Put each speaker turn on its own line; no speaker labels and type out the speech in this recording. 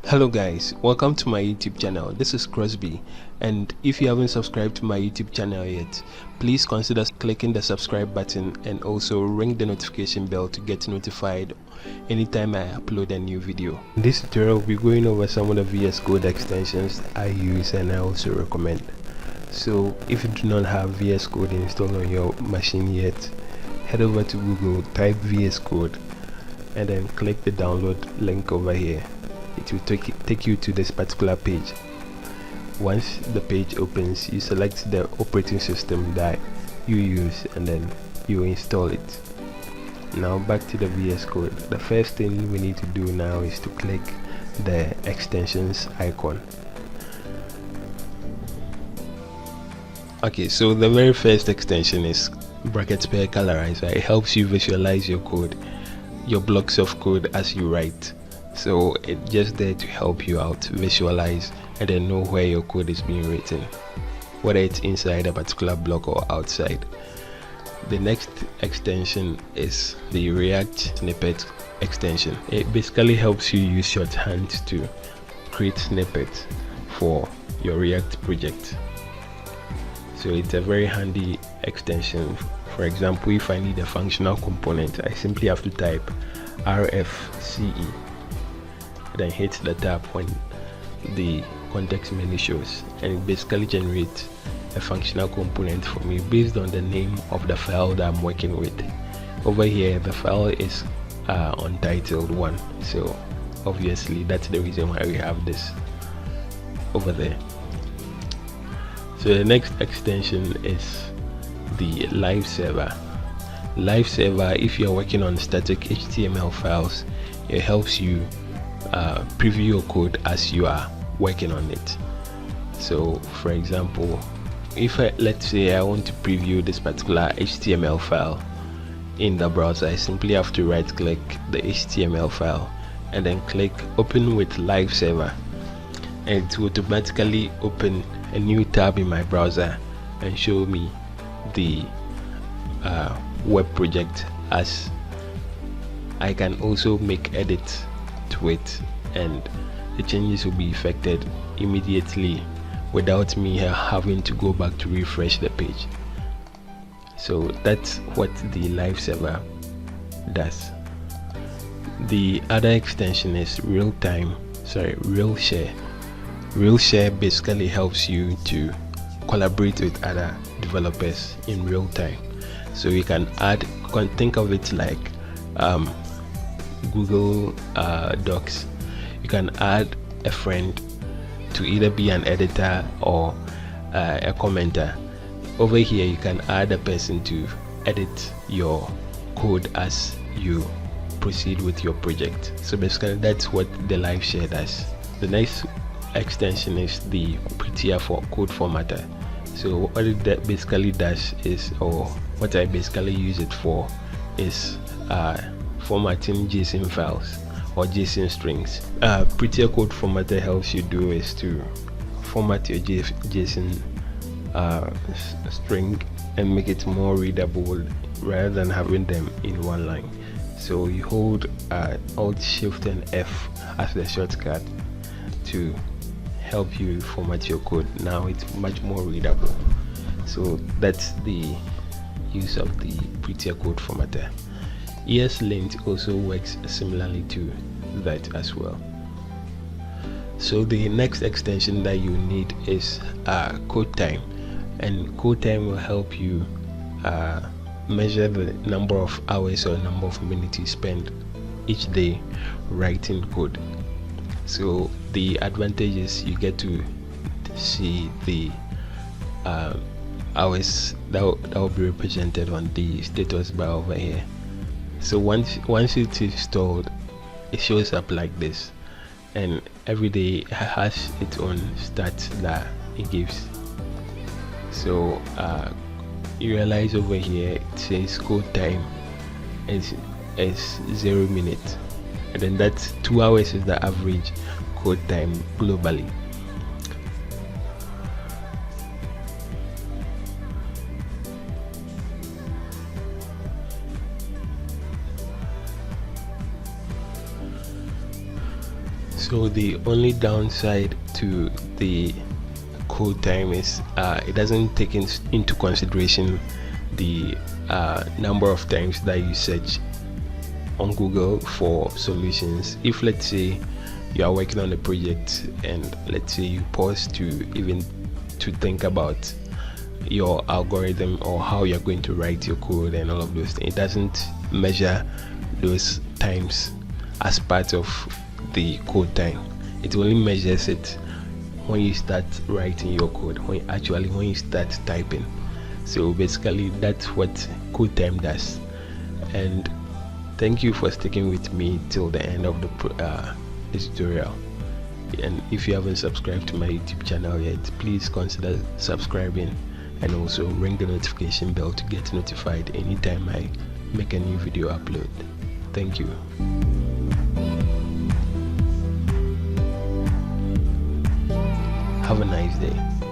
Hello guys, welcome to my YouTube channel. This is Crosby, and if you haven't subscribed to my YouTube channel yet, please consider clicking the subscribe button and also ring the notification bell to get notified anytime I upload a new video. In this tutorial, we'll be going over some of the VS Code extensions I use and I also recommend. So if you do not have VS Code installed on your machine yet, head over to Google, type VS Code, and then click the download link over here. It will take you to this particular page. Once the page opens, you select the operating system that you use and then you install it. Now back to the VS Code. The first thing we need to do now is to click the extensions icon. Okay, so the very first extension is bracket pair colorizer. It helps you visualize your code, your blocks of code as you write. So it's just there to help you out, visualize, and then know where your code is being written, whether it's inside a particular block or outside. The next extension is the React snippet extension. It basically helps you use shorthand to create snippets for your React project. So it's a very handy extension. For example, if I need a functional component, I simply have to type RFCE, then hit the tab when the context menu shows, and it basically generates a functional component for me based on the name of the file that I'm working with. Over here, the file is untitled one, so obviously that's the reason why we have this over there. So the next extension is the live server. Live server, if you're working on static HTML files, it helps you preview your code as you are working on it. So for example, if let's say I want to preview this particular HTML file in the browser, I simply have to right click the HTML file and then click open with live server, and it will automatically open a new tab in my browser and show me the web project, as I can also make edits to it, and the changes will be effected immediately without me having to go back to refresh the page. So that's what the live server does. The other extension is real share. Real share basically helps you to collaborate with other developers in real time. So you can think of it like Google Docs. You can add a friend to either be an editor or a commenter. Over here you can add a person to edit your code as you proceed with your project. So basically that's what the live share does. The next extension is the Prettier code formatter. So what it basically does is, or what I basically use it for, is formatting JSON files or JSON strings. Prettier code formatter helps you do is to format your JSON string and make it more readable rather than having them in one line. So you hold Alt Shift and F as the shortcut to help you format your code. Now it's much more readable. So that's the use of the Prettier code formatter. ESLint also works similarly to that as well. So the next extension that you need is code time, and code time will help you measure the number of hours or number of minutes you spend each day writing code. So the advantage is you get to see the hours that will be represented on the status bar over here. So once it's installed, it shows up like this, and every day has its own stats that it gives. So you realize over here it says code time is 0 minutes, and then that's 2 hours is the average code time globally. So the only downside to the code time is it doesn't take into consideration the number of times that you search on Google for solutions. If let's say you are working on a project and let's say you pause to think about your algorithm or how you're going to write your code and all of those things, it doesn't measure those times as part of the code time. It only measures it when you start writing your code, when you start typing. So basically that's what code time does. And thank you for sticking with me till the end of the tutorial. And if you haven't subscribed to my YouTube channel yet, please consider subscribing and also ring the notification bell to get notified anytime I make a new video upload. Thank you. Have a nice day.